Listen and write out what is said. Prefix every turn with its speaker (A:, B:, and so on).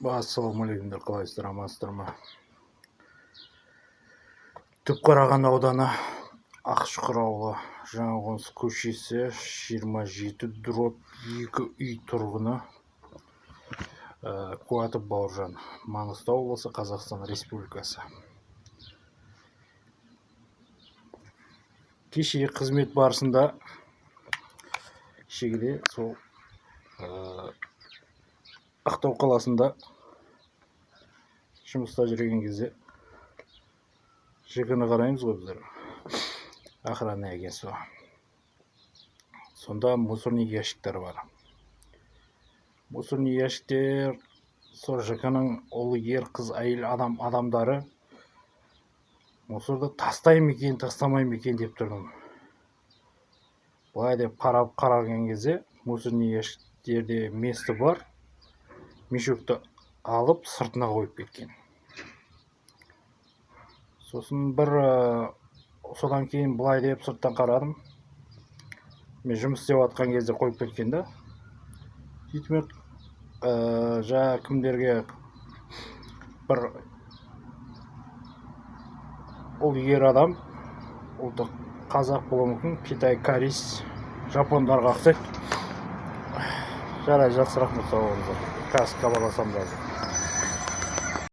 A: Ассалаумағалейкумдер, қалайсыздар, амансыздар ма? Түпқараған ауданы Ақшұқыр ауылы Жаңақоныс көшесі 27/2 үй тұрғыны Қуатов Бауыржан, Маңғыстау облысы, Қазақстан Республикасы. Кеше қызмет барысында кешегіде сол Ақтау қаласында жұмыста жүрген кезде ЖК-ны қараймыз ғой біздер, охранное агентство. Сонда мусорный ящиктер бар. Мусорный ящиктер сол ЖК-ның ұлы, ер, қыз, әйел адамдары мусорды тастай ма екен, тастамай ма екен деп тұрдым. Былай деп қараған кезде мусорный ящиктерде месті бар, мешокті алып сыртына қойып кеткен. Сосын содан кейін былай деп сырттан қарадым. Мен жұмыс істеп жатқан кезде қойып кеткен да. Сөйтіп жаңа кімдерге бір ол ер адам, ұлты қазақ болуы мүмкін, Қытай, корей, жапондарға ұқсайды. Жарай, жақсы, рахмет, сау болыңыздар. Қазір хабарласамын.